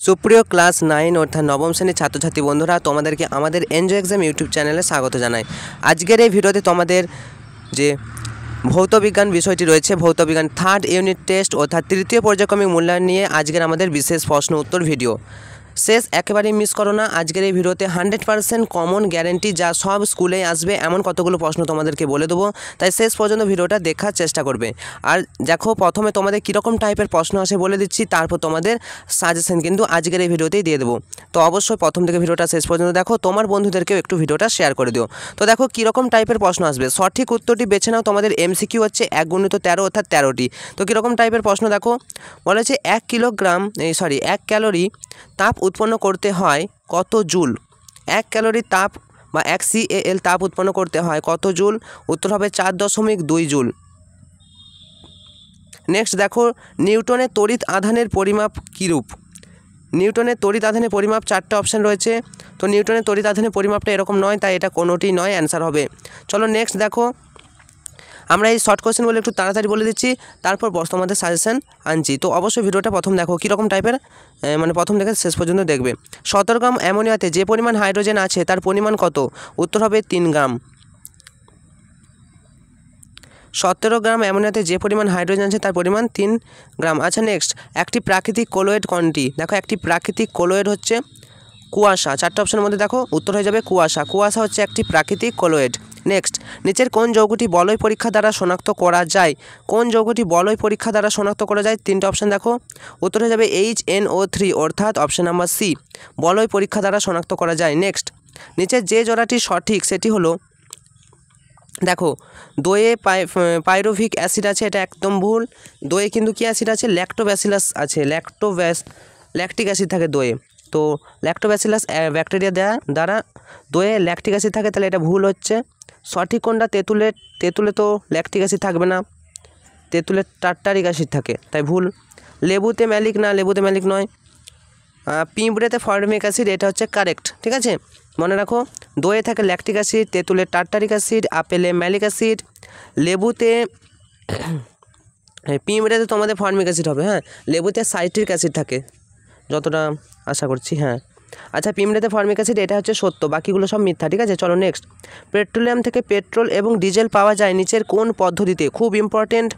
সুপ্রিয় ক্লাস 9 অর্থাৎ নবম শ্রেণীর ছাত্রছাত্রী বন্ধুরা তোমাদেরকে আমাদের এনজয় এক্সাম ইউটিউব চ্যানেলে স্বাগত জানাই। আজকের এই ভিডিওতে তোমাদের যে ভৌতবিজ্ঞান বিষয়টি রয়েছে, ভৌতবিজ্ঞান থার্ড ইউনিট টেস্ট অর্থাৎ তৃতীয় পর্যায়ক্রমিক মূল্যায়ন নিয়ে আজকের আমাদের বিশেষ প্রশ্ন উত্তর ভিডিও। শেষ একেবারেই মিস করো না। আজকের এই ভিডিওতে 100% কমন গ্যারেন্টি যা সব স্কুলে আসবে এমন কতগুলো প্রশ্ন তোমাদেরকে বলে দেবো, তাই শেষ পর্যন্ত ভিডিওটা দেখার চেষ্টা করবে। আর দেখো প্রথমে তোমাদের কীরকম টাইপের প্রশ্ন আসে বলে দিচ্ছি, তারপর তোমাদের সাজেশন কিন্তু আজকের এই ভিডিওতেই দিয়ে দেবো। তো অবশ্যই প্রথম থেকে ভিডিওটা শেষ পর্যন্ত দেখো, তোমার বন্ধুদেরকেও একটু ভিডিওটা শেয়ার করে দিও। তো দেখো কীরকম টাইপের প্রশ্ন আসবে, সঠিক উত্তরটি বেছে নাও। তোমাদের MCQ হচ্ছে 1×13 অর্থাৎ 13টি। তো কীরকম টাইপের প্রশ্ন দেখো, বলেছে 1 ক্যালোরি তাপ উৎপন্ন করতে হয় কত জুল। 1 ক্যালোরি তাপ বা 1 CAL তাপ উৎপন্ন করতে হয় কত জুল? উত্তর হবে 4.2 জুল। নেক্সট দেখো, নিউটনের তড়িৎ আধানের পরিমাপ কীরূপ। নিউটনের তড়িৎ আধানের পরিমাপ 4টে অপশান রয়েছে। তো নিউটনের তড়িৎ আধানের পরিমাপটা এরকম নয়, তাই এটা কোনোটি নয়, অ্যান্সার হবে। চলো নেক্সট দেখো, আমরা এই শর্ট কোয়েশ্চেনগুলো একটু তাড়াতাড়ি বলে দিচ্ছি, তারপর তোমাদের সাজেশন আনছি। তো অবশ্যই ভিডিওটা প্রথম দেখো, কীরকম টাইপের প্রথম থেকে শেষ পর্যন্ত দেখবে। 17 গ্রাম অ্যামোনিয়াতে যে পরিমাণ হাইড্রোজেন আছে তার পরিমাণ কত? উত্তর হবে 3 গ্রাম। 17 গ্রাম অ্যামোনিয়াতে যে পরিমাণ হাইড্রোজেন আছে তার পরিমাণ 3 গ্রাম। আচ্ছা নেক্সট, একটি প্রাকৃতিক কলোয়েড কোনটি? দেখো একটি প্রাকৃতিক কলোয়েড হচ্ছে কুয়াশা। 4টে অপশনের মধ্যে দেখো উত্তর হয়ে যাবে কুয়াশা। কুয়াশা হচ্ছে একটি প্রাকৃতিক কলোয়েড। নেক্সট, নিচের কোন যৌগটি বলয় পরীক্ষা দ্বারা শনাক্ত করা যায়? কোন যৌগটি বলয় পরীক্ষা দ্বারা শনাক্ত করা যায়? 3টে অপশান দেখো, উত্তর হয়ে যাবে HNO3 অর্থাৎ অপশান নাম্বার সি, বলয় পরীক্ষা দ্বারা শনাক্ত করা যায়। নেক্সট, নিচের যে জোড়াটি সঠিক সেটি হলো, দেখো দইয়ে পাইরুভিক অ্যাসিড আছে, এটা একদম ভুল। দইয়ে কিন্তু কী অ্যাসিড আছে? ল্যাক্টোব্যাসিলাস আছে। ল্যাকটিক অ্যাসিড থাকে দইয়ে। তো ল্যাক্টোব্যাসিলাস ব্যাকটেরিয়া দ্বারা দইয়ে ল্যাকটিক অ্যাসিড থাকে, তাহলে এটা ভুল হচ্ছে। সঠিক কোনটা? তেঁতুলে তো ল্যাকটিক অ্যাসিড থাকবে না, তেঁতুলে টার্টারিক অ্যাসিড থাকে, তাই ভুল। লেবুতে ম্যালিক না, লেবুতে ম্যালিক নয়। পিঁপড়েতে ফর্মিক অ্যাসিড, এটা হচ্ছে কারেক্ট, ঠিক আছে। মনে রাখো, দইয়ে থাকে ল্যাকটিক অ্যাসিড, তেঁতুলে টার্টারিক অ্যাসিড, আপেলে ম্যালিক অ্যাসিড, লেবুতে পিঁপড়েতে তোমাদের ফর্মিক অ্যাসিড হবে। হ্যাঁ, লেবুতে সাইট্রিক অ্যাসিড থাকে যতটা আশা করছি। হ্যাঁ আচ্ছা, পিঁপড়েতে ফর্মিক অ্যাসিড, এটা হচ্ছে সত্য, বাকিগুলো সব মিথ্যা, ঠিক আছে। চলো নেক্সট, পেট্রোলিয়াম থেকে পেট্রোল এবং ডিজেল পাওয়া যায় নিচের কোন পদ্ধতিতে? খুব ইম্পর্টেন্ট,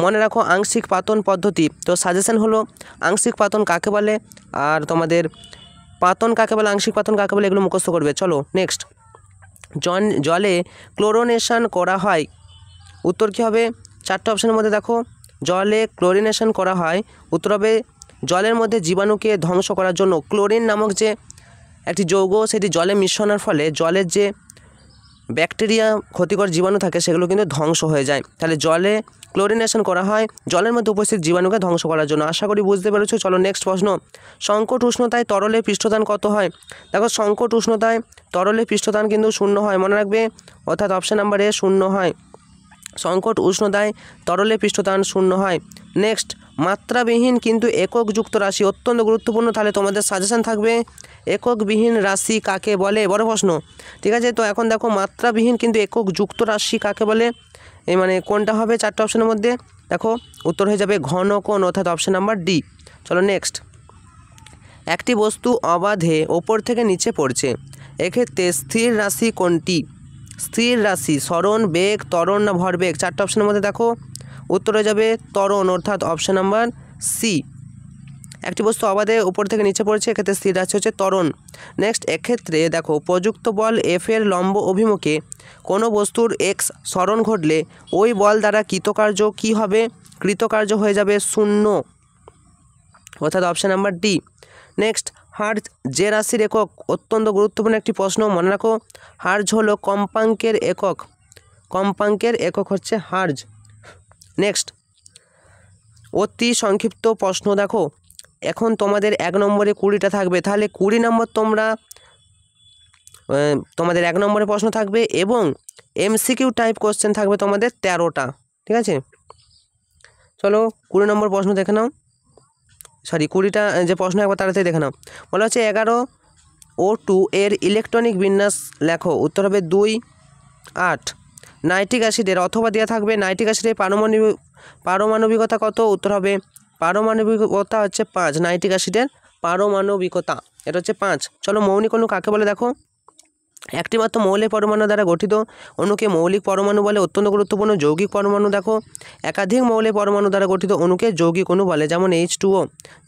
মনে রাখো আংশিক পাতন পদ্ধতি। তো সাজেশন হলো আংশিক পাতন কাকে বলে, আর তোমাদের পাতন কাকে বলে, আংশিক পাতন কাকে বলে, এগুলো মুখস্থ করবে। চলো নেক্সট, জলে ক্লোরিনেশন করা হয়, উত্তর কী হবে? 4টে অপশানের মধ্যে দেখো, জলে ক্লোরিনেশন করা হয়, উত্তর হবে জলের মধ্যে জীবাণুকে ধ্বংস করার জন্য। ক্লোরিন নামক যে একটি যৌগ, সেটি জলে মিশ্রণের ফলে জলের যে ব্যাকটেরিয়া ক্ষতিকর জীবাণু থাকে সেগুলো কিন্তু ধ্বংস হয়ে যায়। তাহলে জলে ক্লোরিনেশন করা হয় জলের মধ্যে উপস্থিত জীবাণুকে ধ্বংস করার জন্য। আশা করি বুঝতে পেরেছো। চলো নেক্সট প্রশ্ন, সংকট উষ্ণতায় তরলের পৃষ্ঠটান কত হয়? দেখো সংকট উষ্ণতায় তরলের পৃষ্ঠটান কিন্তু 0 হয়, মনে রাখবে, অর্থাৎ অপশান নাম্বার এ 0 হয়। সংকট উষ্ণতায় তরলের পৃষ্ঠটান 0 হয়। নেক্সট, মাত্রাবিহীন কিন্তু এককযুক্ত রাশি, অত্যন্ত গুরুত্বপূর্ণ, তাহলে তোমাদের সাজেশন থাকবে এককবিহীন রাশি কাকে বলে? বড় প্রশ্ন, ঠিক আছে। তো এখন দেখো, মাত্রাবিহীন কিন্তু এককযুক্ত রাশি কাকে বলে? কোনটা হবে 4টে অপশানের মধ্যে? দেখো উত্তর হয়ে যাবে ঘনকোণ অর্থাৎ অপশান নাম্বার ডি। চলো নেক্সট, একটি বস্তু অবাধে ওপর থেকে নিচে পড়ছে, এক্ষেত্রে স্থির রাশি কোনটি? স্থির রাশি সরণ, বেগ, ত্বরণ না ভরবেগ? 4টে অপশানের মধ্যে দেখো উত্তর হয়ে যাবে ত্বরণ অর্থাৎ অপশান নাম্বার সি। একটি বস্তু অবাধে উপর থেকে নিচে পড়ছে, এক্ষেত্রে স্থির রাশি হচ্ছে ত্বরণ। নেক্সট, এক্ষেত্রে দেখো প্রযুক্ত বল F এর লম্ব অভিমুখে কোনো বস্তুর X সরণ ঘটলে ওই বল দ্বারা কৃতকার্য কী হবে? কৃতকার্য হয়ে যাবে 0 অর্থাৎ option number D. Next, hertz যে রাশির একক, অত্যন্ত গুরুত্বপূর্ণ একটি প্রশ্ন, মনে রাখো হার্জ হলো কম্পাঙ্কের একক, কম্পাঙ্কের একক হচ্ছে হার্জ। নেক্সট, অতি সংক্ষিপ্ত প্রশ্ন দেখো, এখন তোমাদের 1 নম্বরে 20টা থাকবে, তাহলে 20 নম্বর তোমাদের 1 নম্বরে প্রশ্ন থাকবে এবং MCQ টাইপ কোশ্চেন থাকবে তোমাদের 13টা, ঠিক আছে। চলো 20 নম্বর প্রশ্ন দেখে নাও, 20টা যে প্রশ্ন একবার তাড়াতাড়ি দেখে নাও। বলা হচ্ছে 11O2 এর ইলেকট্রনিক বিন্যাস লেখো, উত্তর হবে 2, 8। নাইট্রিক অ্যাসিডের অথবা দেওয়া থাকবে নাইট্রিক অ্যাসিডের পারমাণবিকতা কত? উত্তর হবে পারমাণবিকতা হচ্ছে 5 নাইট্রিক অ্যাসিডের পারমাণবিকতা, এটা হচ্ছে 5। চলো মৌলিক অণু কাকে বলে দেখো, একটি মাত্র মৌলিক পরমাণু দ্বারা গঠিত অণুকে মৌলিক পরমাণু বলে। অত্যন্ত গুরুত্বপূর্ণ যৌগিক পরমাণু দেখো, একাধিক মৌলিক পরমাণু দ্বারা গঠিত অণুকে যৌগিক অণু বলে, যেমন H2O।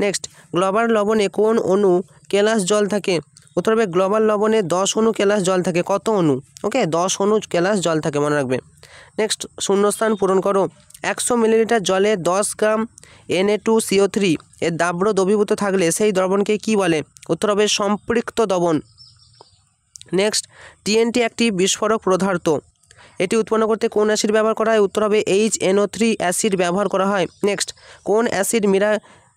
নেক্সট, গ্লোবাল লবণে কোন অণু কেলাস জল থাকে? উত্তর হবে গ্লোবাল লবণে 10 অণু কেলাস জল থাকে। কত অণু? ওকে, 10 অণু কেলাস জল থাকে, মনে রাখবে। নেক্সট, শূন্যস্থান পূরণ করো। 100 মিলিলিটার জলে 10 গ্রাম Na2CO3 এর দ্রাব্য দ্রবীভূত থাকলে সেই দ্রবণকে কি বলে? উত্তর হবে সম্পৃক্ত দ্রবণ। নেক্সট, TNT একটি বিস্ফোরক পদার্থ, এটি উৎপন্ন করতে কোন অ্যাসিড ব্যবহার করা হয়? উত্তর হবে HNO3 অ্যাসিড ব্যবহার করা হয়। নেক্সট, কোন অ্যাসিড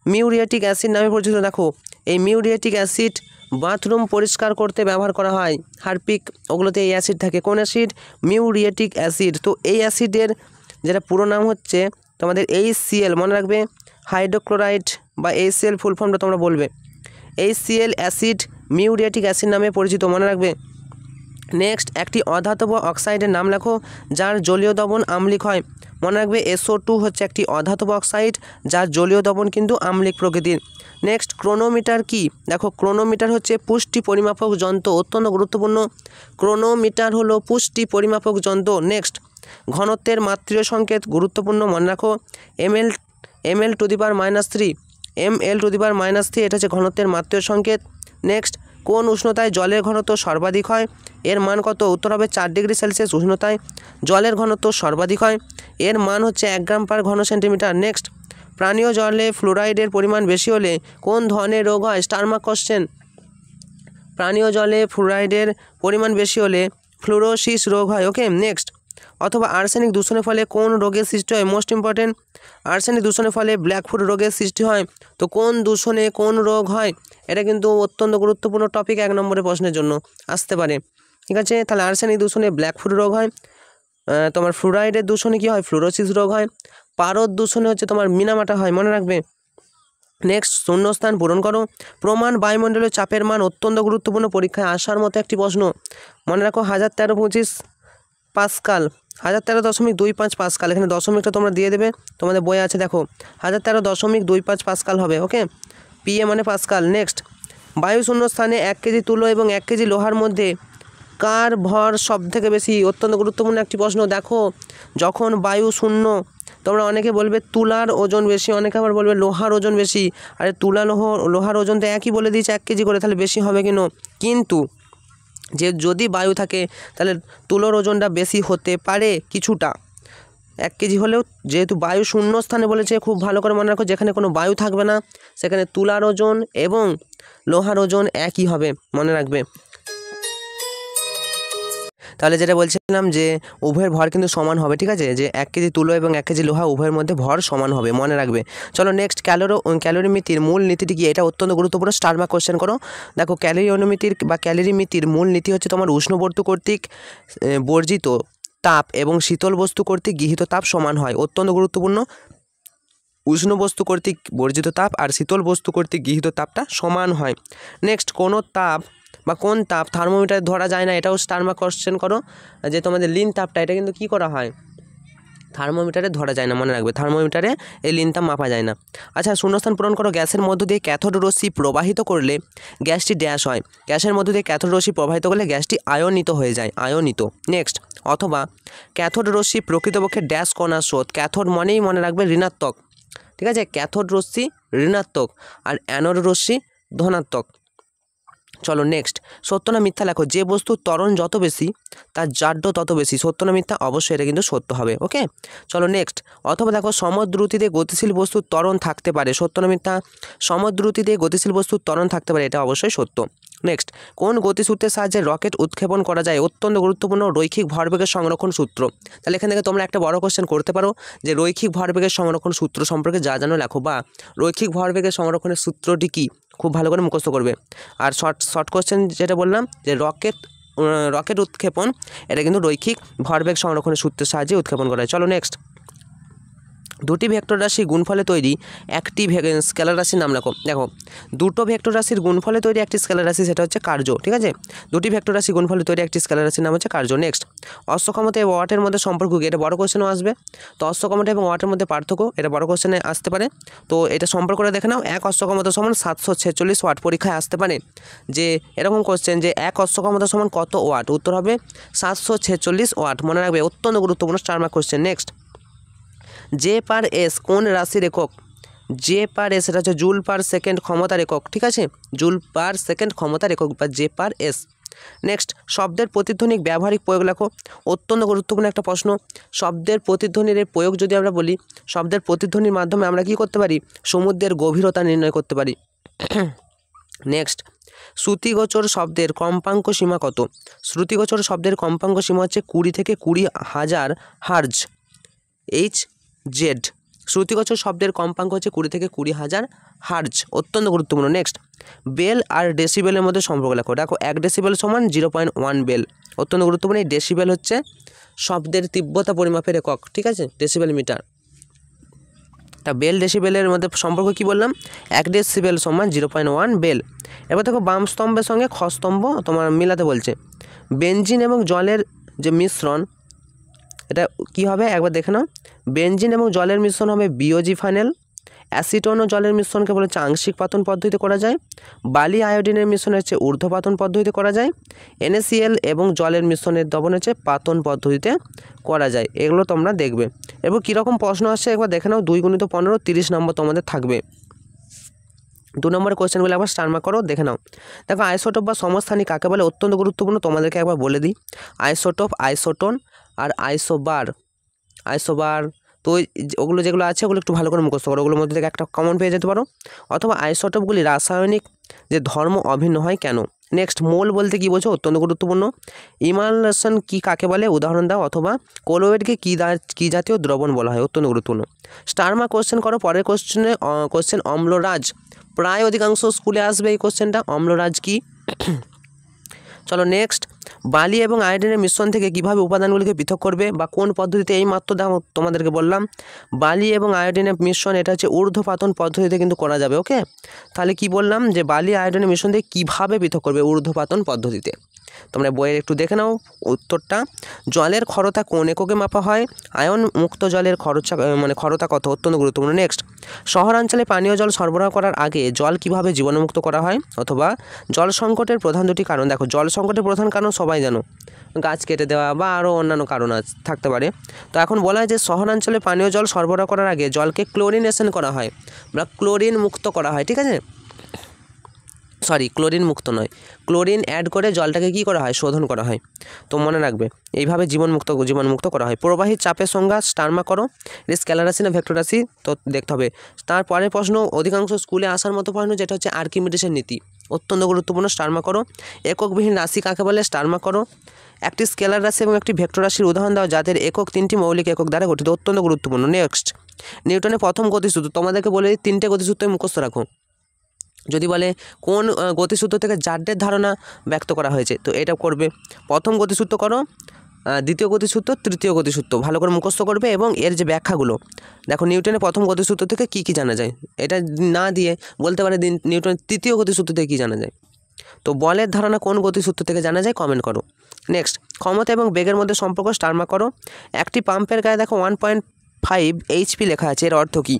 মিউরিয়েটিক অ্যাসিড নামে পরিচিত? দেখো, এই মিউরিয়েটিক অ্যাসিড বাথরুম পরিষ্কার করতে ব্যবহার করা হয়, হারপিক ওগুলোতে এই অ্যাসিড থাকে। কোন অ্যাসিড? Muriatic acid. তো এই অ্যাসিডের যেটা পুরো নাম হচ্ছে তোমাদের HCl, মনে রাখবে, হাইড্রোক্লোরাইড বা HCl ফুল ফর্মটা তোমরা বলবে। HCl অ্যাসিড মিউরিয়েটিক অ্যাসিড নামে পরিচিত, মনে রাখবে। নেক্সট, একটি অধাতব অক্সাইডের নাম লেখো যার জলীয় দ্রবণ আম্লিক হয়। মনে রাখবে SO2 হচ্ছে একটি অধাতব অক্সাইড যার জলীয় দ্রবণ কিন্তু আম্লিক প্রকৃতির। নেক্সট, ক্রোনোমিটার কি? দেখো, ক্রোনোমিটার হচ্ছে পুষ্টি পরিমাপক যন্ত্র, অত্যন্ত গুরুত্বপূর্ণ। ক্রোনোমিটার হলো পুষ্টি পরিমাপক যন্ত্র। নেক্সট, ঘনত্বের মাত্রীয় সংকেত, গুরুত্বপূর্ণ, মনে রাখো ml⁻³ ml⁻³ এটা হচ্ছে ঘনত্বের মাত্রীয় সংকেত। নেক্সট, কোন উষ্ণতায় জলের ঘনত্ব সর্বাধিক হয়? এর মান কত? উত্তর হবে 4 ডিগ্রি সেলসিয়াস উষ্ণতায় জলের ঘনত্ব সর্বাধিক হয়, এর মান হচ্ছে 1 গ্রাম পার ঘন সেন্টিমিটার। নেক্সট, পানীয় জলে ফ্লোরাইডের পরিমাণ বেশি হলে কোন ধরনের রোগ হয়? Star mark question. পানীয় জলে ফ্লোরাইডের পরিমাণ বেশি হলে ফ্লোরোসিস রোগ হয়। ওকে, নেক্সট, অথবা আর্সেনিক দূষণের ফলে কোন রোগের সৃষ্টি হয়? মোস্ট ইম্পর্টেন্ট, আর্সেনিক দূষণের ফলে ব্ল্যাকফুট রোগের সৃষ্টি হয়। তো কোন দূষণে কোন রোগ হয়? এটা কিন্তু অত্যন্ত গুরুত্বপূর্ণ টপিক, 1 নম্বরের প্রশ্নের জন্য আসতে পারে। ঠিক আছে, তাহলে আর্সেনিক দূষণে ব্ল্যাকফুট রোগ হয়, তোমার ফ্লোরাইডের দূষণে কি হয়? ফ্লোরোসিস রোগ হয়। পারদ দূষণে হচ্ছে তোমার মিনামাটা হয়, মনে রাখবে। নেক্সট, শূন্যস্থান পূরণ করো। প্রমাণ বায়ুমণ্ডলীয় চাপের মান, অত্যন্ত গুরুত্বপূর্ণ, পরীক্ষায় আসার মতো একটি প্রশ্ন। মনে রাখো 1013.25 পাস্কাল, 1013.25 পাস্কাল। এখানে দশমিকটা তোমরা দিয়ে দেবে, তোমাদের বই আছে দেখো, 1013.25 পাস্কাল হবে। ওকে, PA মানে পাস্কাল। নেক্সট, বায়ু শূন্য স্থানে 1 কেজি তুলো এবং 1 কেজি লোহার মধ্যে কার ভর সব থেকে বেশি? অত্যন্ত গুরুত্বপূর্ণ একটি প্রশ্ন। দেখো, যখন বায়ু শূন্য, তোমরা অনেকে বলবে তুলার ওজন বেশি, অনেকে আবার বলবে লোহার ওজন বেশি। আরে তুলা লোহার ওজন তো একই বলে দিয়েছে 1 কেজি করে, তাহলে বেশি হবে কেন? কিন্তু যে যদি বায়ু থাকে তাহলে তুলোর ওজনটা বেশি হতে পারে কিছুটা, 1 কেজি হলেও। যেহেতু বায়ু শূন্য স্থানে বলেছে, খুব ভালো করে মনে রাখো, যেখানে কোনো বায়ু থাকবে না সেখানে তুলার ওজন এবং লোহার ওজন একই হবে, মনে রাখবে। তাহলে যেটা বলছিলাম যে উভয়ের ভর কিন্তু সমান হবে, ঠিক আছে, যে 1 কেজি তুলো এবং 1 কেজি লোহা উভয়ের মধ্যে ভর সমান হবে, মনে রাখবে। চলো নেক্সট, ক্যালোরিমিতির মূল নীতিটি কি? এটা অত্যন্ত গুরুত্বপূর্ণ, স্টার মার্ক কোশ্চেন করো। দেখো, ক্যালোরিমিতির বা ক্যালোরিমিতির মূল নীতি হচ্ছে তোমার উষ্ণবস্তু কর্তৃক বর্জিত তাপ এবং শীতল বস্তু কর্তৃক গৃহীত তাপ সমান হয়, অত্যন্ত গুরুত্বপূর্ণ। উষ্ণ বস্তু কর্তৃক বর্জিত তাপ আর শীতল বস্তু কর্তৃক গৃহীত তাপটা সমান হয়। নেক্সট, কোনো তাপ বা কোন তাপ থার্মোমিটারে ধরা যায় না? এটাও স্টার মার্ক কোশ্চেন করো, যে তোমাদের লিন তাপটা, এটা কিন্তু কী করা হয়? থার্মোমিটারে ধরা যায় না, মনে রাখবে, থার্মোমিটারে এই লিন তাপ মাপা যায় না। আচ্ছা, শূন্যস্থান পূরণ করো। গ্যাসের মধ্য দিয়ে ক্যাথোড রশ্মি প্রবাহিত করলে গ্যাসটি ড্যাশ হয়। গ্যাসের মধ্য দিয়ে ক্যাথোড রশ্মি প্রবাহিত করলে গ্যাসটি আয়নিত হয়ে যায়, আয়নিত। নেক্সট, অথবা ক্যাথোড রশ্মি প্রকৃতপক্ষে ড্যাশ কণা স্রোত। ক্যাথোড মানেই মনে রাখবে ঋণাত্মক, ঠিক আছে, ক্যাথোড রশ্মি ঋণাত্মক আর অ্যানোড রশ্মি ধনাত্মক। চলো নেক্সট, সত্য না মিথ্যা লেখো। যে বস্তুর ত্বরণ যত বেশি তার জাড্য তত বেশি। সত্য না মিথ্যা? অবশ্যই এটা কিন্তু সত্য হবে। ওকে, চলো নেক্সট। অথবা দেখো, সমদ্রুতিতে গতিশীল বস্তুর ত্বরণ থাকতে পারে। সত্য না মিথ্যা? সমদ্রুতিতে গতিশীল বস্তুর ত্বরণ থাকতে পারে, এটা অবশ্যই সত্য। নেক্সট, কোন গতিসূত্রের সাহায্যে রকেট উৎক্ষেপণ করা যায়? অত্যন্ত গুরুত্বপূর্ণ, রৈখিক ভরবেগের সংরক্ষণ সূত্র। তাহলে এখান থেকে তোমরা একটা বড় কোশ্চেন করতে পারো, যে রৈখিক ভরবেগের সংরক্ষণ সূত্র সম্পর্কে যা জানো লেখো, বা রৈখিক ভরবেগের সংরক্ষণের সূত্রটি কী, খুব ভালো করে মুখস্থ করবে। আর শর্ট কোশ্চেন যেটা বললাম, যে রকেট উৎক্ষেপণ, এটা কিন্তু রৈখিক ভরবেগ সংরক্ষণের সূত্রের সাহায্যে উৎক্ষেপণ করা হয়। চলো নেক্সট, দুটি ভেক্টর রাশি গুণফলে তৈরি একটি স্কেলার রাশির নাম লেখো। দেখো দুটো ভেক্টর রাশির গুণফলে তৈরি একটি স্কেলার রাশি, সেটা হচ্ছে কার্য, ঠিক আছে। দুটি ভেক্টর রাশি গুণফলে তৈরি একটি স্কেলার রাশির নাম হচ্ছে কার্য। নেক্সট, অশ্ব ক্ষমতা এবং ওয়াটের মধ্যে সম্পর্ক কি? এটা বড় কোশ্চেনও আসবে। তো অশ্ব ক্ষমতা এবং ওয়াটের মধ্যে পার্থক্য, এটা বড় কোশ্চেনে আসতে পারে। তো এটা সম্পর্কটা দেখে নাও, এক অশ্ব ক্ষমতা সমান 746 ওয়াট। পরীক্ষায় আসতে পারে যে এরকম কোশ্চেন যে এক অশ্ব ক্ষমতা সমান কত ওয়াট? উত্তর হবে 746 ওয়াট। মনে রাখবে, অত্যন্ত গুরুত্বপূর্ণ star mark question. Next, J per S কোন রাশির একক? জে পার এস এটা হচ্ছে জুল পার সেকেন্ড ক্ষমতার একক, ঠিক আছে। জুল পার সেকেন্ড ক্ষমতার একক বা জে পার এস। নেক্সট, শব্দের প্রতিধ্বনিক ব্যবহারিক প্রয়োগ লেখো। অত্যন্ত গুরুত্বপূর্ণ একটা প্রশ্ন। শব্দের প্রতিধ্বনির এই প্রয়োগ যদি আমরা বলি, শব্দের প্রতিধ্বনির মাধ্যমে আমরা কি করতে পারি? সমুদ্রের গভীরতা নির্ণয় করতে পারি। নেক্সট, শ্রুতিগোচর শব্দের কম্পাঙ্ক সীমা কত? শ্রুতিগোচর শব্দের কম্পাঙ্ক সীমা হচ্ছে 20 থেকে 20,000 হার্জ, এইচ জেড। শ্রুতিগোচর শব্দের কম্পাঙ্ক হচ্ছে 20 থেকে 20,000 হার্জ। অত্যন্ত গুরুত্বপূর্ণ। নেক্সট, বেল আর ডেসিবেলের মধ্যে সম্পর্ক লেখো। দেখো 1 ডেসিবেল সমান 0.1 বেল। অত্যন্ত গুরুত্বপূর্ণ। এই ডেসিবেল হচ্ছে শব্দের তীব্রতা পরিমাপের একক, ঠিক আছে, ডেসিবেল মিটার। তা বেল ডেসিবেলের মধ্যে সম্পর্ক কি বললাম? 1 ডেসিবেল সমান 0.1 বেল। এবার দেখো বাম স্তম্ভের সঙ্গে খ স্তম্ভ তোমার মিলাতে বলছে। বেনজিন এবং জলের যে মিশ্রণ, এটা কি হবে একবার দেখে নাও। বেনজিন এবং জলের মিশ্রণ হবে বিওজি ফাইনাল। অ্যাসিটন ও জলের মিশ্রণকে বলে হচ্ছে আংশিক পাতন পদ্ধতিতে করা যায়। বালি আয়োডিনের মিশ্রণ হচ্ছে ঊর্ধ্বপাতন পদ্ধতিতে করা যায়। NaCl এবং জলের মিশ্রণের দ্রবণ হচ্ছে পাতন পদ্ধতিতে করা যায়। এগুলো তোমরা দেখবে। এবং কীরকম প্রশ্ন আসছে একবার দেখে নাও। 2 × 15 30 নম্বর তোমাদের থাকবে। 2 নম্বরের কোয়েশ্চেনগুলো একবার স্টার মার্ক করো, দেখে নাও। দেখো আইসোটোপ বা সমস্থানিক কাকে বলে? অত্যন্ত গুরুত্বপূর্ণ, তোমাদেরকে একবার বলে দিই। আইসোটোপ, আইসোটোন আর আইসোবার। আইসোবার তো ওগুলো যেগুলো আছে ওগুলো একটু ভালো করে মুখস্থ করো, ওগুলোর মধ্যে থেকে একটা কমন পেয়ে যেতে পারো। অথবা আইসোটোপগুলি রাসায়নিক যে ধর্ম অভিন্ন হয় কেন? নেক্সট, মোল বলতে কী বোঝো? অত্যন্ত গুরুত্বপূর্ণ। ইমালশন কি কাকে বলে? উদাহরণ দাও। অথবা কোলোয়েডকে কী জাতীয় দ্রবণ বলা হয়? অত্যন্ত গুরুত্বপূর্ণ। স্টার মার্ক কোশ্চেন করো। পরের কোশ্চেন অম্লরাজ। প্রায় অধিকাংশ স্কুলে আসবে এই কোশ্চেনটা, অম্লরাজ কি? চলো নেক্সট, বালি এবং আয়োডিনের মিশ্রণ থেকে কিভাবে উপাদানগুলিকে পৃথক করবে বা কোন পদ্ধতিতে? এই মাত্র তোমাদেরকে বললাম বালি এবং আয়োডিনের মিশ্রণ, এটা হচ্ছে ঊর্ধ্বপাতন পদ্ধতিতে কিন্তু করা যাবে। ওকে, তাহলে কি বললাম যে বালি আয়োডিনের মিশ্রণ থেকে কীভাবে পৃথক করবে? ঊর্ধ্বপাতন পদ্ধতিতে। তোমরা বইয়ের একটু দেখে নাও উত্তরটা। জলের ক্ষরতা কোন এককে মাপা হয়? আয়ন মুক্ত জলের ক্ষরতা কত? অত্যন্ত গুরুত্বপূর্ণ। নেক্সট, শহরাঞ্চলে পানীয় জল সরবরাহ করার আগে জল কিভাবে জীবাণুমুক্ত করা হয়? অথবা জল সংকটের প্রধান দুটি কারণ। দেখো জল সংকটের প্রধান কারণ সবাই জানো, গাছ কেটে দেওয়া বা আরও অন্যান্য কারণ থাকতে পারে। তো এখন বলা হয় যে শহরাঞ্চলে পানীয় জল সরবরাহ করার আগে জলকে ক্লোরিনেশন করা হয় বা ক্লোরিন মুক্ত করা হয়, ঠিক আছে। সরি, ক্লোরিন মুক্ত নয়, ক্লোরিন অ্যাড করে জলটাকে কী করা হয়? শোধন করা হয়। তো মনে রাখবে এইভাবে জীবাণুমুক্ত করা হয়। প্রবাহী চাপের সংজ্ঞা স্টার মার্ক করো। এটা স্কেলার রাশি না ভেক্টর রাশি? তো দেখতে হবে। তারপরের প্রশ্ন অধিকাংশ স্কুলে আসার মতো প্রশ্ন, যেটা হচ্ছে আর্কিমিডিসের নীতি। অত্যন্ত গুরুত্বপূর্ণ, স্টার মার্ক করো। এককবিহীন রাশি কাকে বলে? স্টার মার্ক করো। একটি স্কেলার রাশি এবং একটি ভেক্টর রাশির উদাহরণ দাও যাদের একক 3টি মৌলিক একক দ্বারা গঠিত। অত্যন্ত গুরুত্বপূর্ণ। নেক্সট, নিউটনের প্রথম গতিসূত্র। তোমাদেরকে বলে 3টে গতিসূত্র মুখস্থ রাখো। যদি বলে কোন গতিসূত্র থেকে জাড্ডের ধারণা ব্যক্ত করা হয়েছে, তো এটা করবে। প্রথম গতিসূত্র করো, দ্বিতীয় গতিসূত্র, তৃতীয় গতিসূত্র ভালো করে মুখস্থ করবে এবং এর যে ব্যাখ্যাগুলো। দেখো নিউটনের প্রথম গতিসূত্র থেকে কী কী জানা যায়, এটা না দিয়ে বলতে পারে নিউটনের তৃতীয় গতিসূত্র থেকে কী জানা যায়। তো বলের ধারণা কোন গতিসূত্র থেকে জানা যায়? কমেন্ট করো। নেক্সট, ক্ষমতা এবং বেগের মধ্যে সম্পর্ক স্টার মার্ক করো। একটি পাম্পের গায়ে দেখো 1.5 HP লেখা আছে, এর অর্থ কী?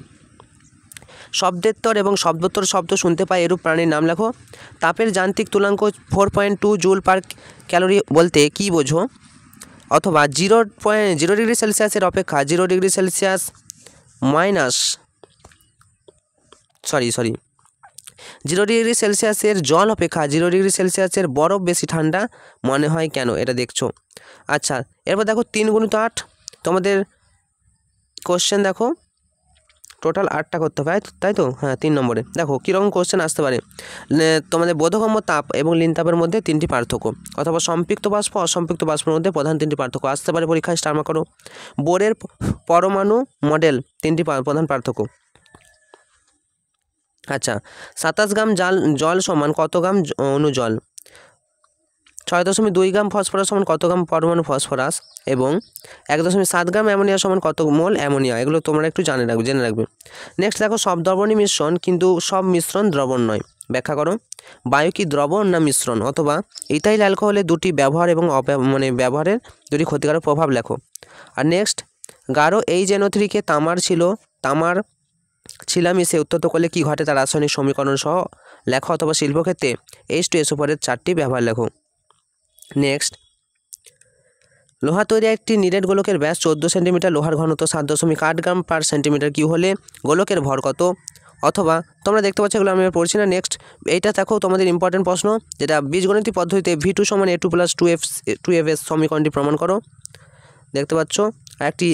শব্দেত্তর এবং শব্দোত্তর শব্দ শুনতে পাই এরূপ প্রাণীর নাম লেখো। তাপের যান্ত্রিক তুলাঙ্ক 4.2 জুল পার ক্যালোরি বলতে কী বোঝো? অথবা 0 ডিগ্রি সেলসিয়াসের অপেক্ষা 0 ডিগ্রি সেলসিয়াস মাইনাস 0 ডিগ্রি সেলসিয়াসের জল অপেক্ষা 0 ডিগ্রি সেলসিয়াসের বরফ বেশি ঠান্ডা মনে হয় কেন? এটা দেখছো। আচ্ছা, এরপর দেখো 3 × 8 তোমাদের কোশ্চেন। দেখো টোটাল 8টা করতে হবে, তাই তো? হ্যাঁ, 3 নম্বরে দেখো কীরকম কোশ্চেন আসতে পারে। তোমাদের বোধগম্য তাপ এবং লীন তাপের মধ্যে 3টি পার্থক্য। অথবা সম্পৃক্ত বাষ্প অসম্পৃক্ত বাষ্পের মধ্যে প্রধান 3টি পার্থক্য আসতে পারে পরীক্ষায়। স্টার মার্ক করো। বোরের পরমাণু মডেল 3টি প্রধান পার্থক্য। আচ্ছা, 27 গ্রাম জল সমান কত গ্রাম অণু জল? 6.2 গ্রাম ফসফরাস সমান কত গ্রাম পরমাণু ফসফরাস এবং 1.7 গ্রাম অ্যামোনিয়া সমান কত মোল অ্যামোনিয়া, এগুলো তোমরা একটু জেনে রাখবে। নেক্সট দেখো, সব দ্রবণই মিশ্রণ কিন্তু সব মিশ্রণ দ্রবণ নয়। ব্যাখ্যা করো, বায়ু কি দ্রবণ না মিশ্রণ? অথবা ইথাইল অ্যালকোহলের দুটি ব্যবহার এবং ব্যবহারের দুটি ক্ষতিকারক প্রভাব লেখো। আর নেক্সট, গাঢ় HNO3 তামার ছিলা মিশে উত্তপ্ত করলে কী ঘটে তার রাসায়নিক সমীকরণ সহ লেখো, অথবা শিল্পক্ষেত্রে H2SO4 এর 4টি ব্যবহার লেখো। নেক্সট, লোহা তৈরি একটি নিরেট গোলকের ব্যাস 14 সেন্টিমিটার, লোহার ঘনত্ব 7.8 গ্রাম পার সেন্টিমিটার কিউ হলে গোলকের ভর কত? অথবা তোমরা দেখতে পাচ্ছ, এগুলো আমি পড়ছি না। নেক্সট, এইটা দেখো তোমাদের ইম্পর্টেন্ট প্রশ্ন, যেটা বীজগণিত পদ্ধতিতে V2 সমান A2 প্লাস 2FS সমীকরণটি প্রমাণ করো। দেখতে পাচ্ছ একটি।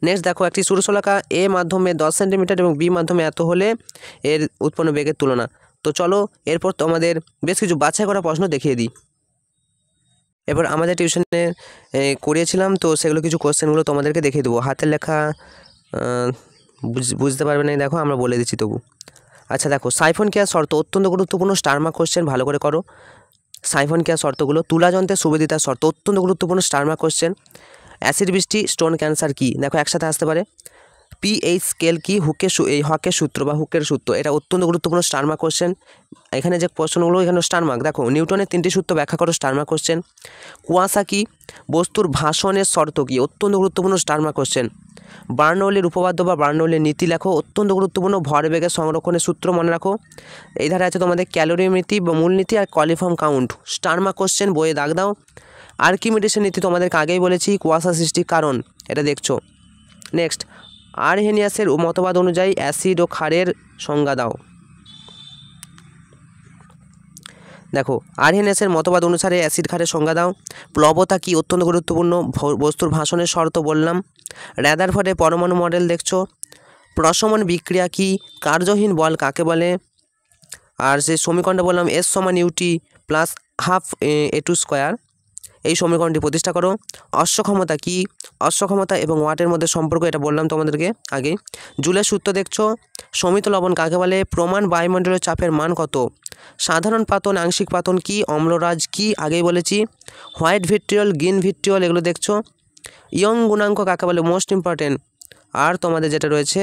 নেক্সট দেখো, একটি সুরশলাকা A মাধ্যমে 10 সেন্টিমিটার এবং B মাধ্যমে এত হলে এর উৎপন্ন বেগের তুলনা। তো চলো এরপর তোমাদের বেশ কিছু বাছাই করা প্রশ্ন দেখিয়ে দিই। এবার আমাদের টিউশনে করিয়েছিলাম, তো সেগুলো কিছু কোশ্চেনগুলো তোমাদেরকে দেখিয়ে দেবো। হাতের লেখা বুঝতে পারবে না, দেখো আমরা বলে দিচ্ছি তবু। আচ্ছা দেখো, সাইফন কেয়ার শর্ত অত্যন্ত গুরুত্বপূর্ণ, স্টার মার্ক কোশ্চেন, ভালো করে করো। সাইফন কেয়ার শর্তগুলো, তুলাযন্ত্রের সুবিদিতার শর্ত অত্যন্ত গুরুত্বপূর্ণ, স্টার মার্ক কোশ্চেন। অ্যাসিড বৃষ্টি স্টোন ক্যান্সার কি? দেখো একসাথে আসতে পারে। পিএইচ স্কেল কি? হকের সূত্র বা হুকের সূত্র, এটা অত্যন্ত গুরুত্বপূর্ণ, স্টার মার্ক কোশ্চেন। এখানে যে প্রশ্নগুলো এখানে স্টার মার্ক। দেখো, নিউটনের 3টি সূত্র ব্যাখ্যা করো, স্টার মার্ক কোশ্চেন। কুয়াশা কি? বস্তুর ভাষণের শর্ত কি? অত্যন্ত গুরুত্বপূর্ণ, স্টার মার্ক কোশ্চেন। বার্নৌলির উপপাদ্য বা বার্নৌলির নীতি লেখো, অত্যন্ত গুরুত্বপূর্ণ। ভরবেগের সংরক্ষণের সূত্র মনে রাখো। এই ধারে আছে তোমাদের ক্যালোরিমেট্রি বা মূলনীতি আর coliform count, star mark question, বইয়ে দাগ দাও। আর্কিমিডিসের নীতি তোমাদেরকে আগেই বলেছি, কুয়াশা সৃষ্টির কারণ, এটা দেখছো। নেক্সট, আরহেনিয়াসের মতবাদ অনুযায়ী অ্যাসিড ও ক্ষারের সংজ্ঞা দাও। দেখো, আরহেনিয়াসের মতবাদ অনুসারে অ্যাসিড ক্ষারের সংজ্ঞা দাও। প্লবতা কি? অত্যন্ত গুরুত্বপূর্ণ, বস্তুর ভাষণের শর্ত বললাম। রাদারফোর্ডের পরমাণু মডেল দেখছো। প্রশমন বিক্রিয়া কি? কার্যহীন বল কাকে বলে? আর সেই সমীকরণটা বললাম, S সমান UT plus half A2 square, এই সমীকরণটি প্রতিষ্ঠা করো। অশ্বক্ষমতা কি? অশ্বক্ষমতা এবং ওয়াটের মধ্যে সম্পর্ক, এটা বললাম তোমাদেরকে আগে। জুলের সূত্র দেখছো। সমিত লবণ কাকে বলে? প্রমাণ বায়ুমণ্ডলের চাপের মান কত? সাধারণ পাতন, আংশিক পাতন কি? অম্লরাজ কি? আগেই বলেছি। হোয়াইট ভিট্রিয়ল, গ্রিন ভিট্রিয়ল, এগুলো দেখছো। ইয়ং গুণাঙ্ক কাকে বলে? Most important. আর তোমাদের যেটা রয়েছে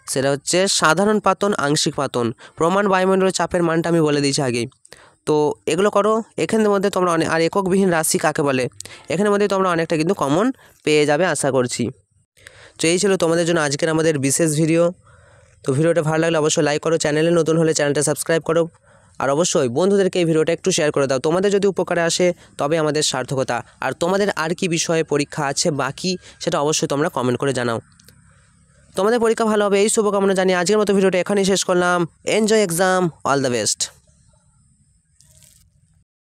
সেটা হচ্ছে সাধারণ পাতন, আংশিক পাতন। প্রমাণ বায়ুমণ্ডলের চাপের মানটা আমি বলে দিয়েছি আগেই। তো এগুলো করো। এখানের মধ্যে তোমরা আর এককবিহীন রাশি কাকে বলে? এখানের মধ্যে তোমরা অনেকটা কিন্তু কমন পেয়ে যাবে আশা করছি। তো এই ছিল তোমাদের জন্য আজকের আমাদের বিশেষ ভিডিও। তো ভিডিওটা ভালো লাগলে অবশ্যই লাইক করো, চ্যানেলে নতুন হলে চ্যানেলটা সাবস্ক্রাইব করো, আর অবশ্যই বন্ধুদেরকে এই ভিডিওটা একটু শেয়ার করে দাও। তোমাদের যদি উপকারে আসে তবে আমাদের সার্থকতা। আর তোমাদের আর কি বিষয়ে পরীক্ষা আছে বাকি, সেটা অবশ্যই তোমরা কমেন্ট করে জানাও। তোমাদের পরীক্ষা ভালো হবে এই শুভকামনা জানিয়ে আজকের মতো ভিডিওটা এখানেই শেষ করলাম। Enjoy exam, all the best.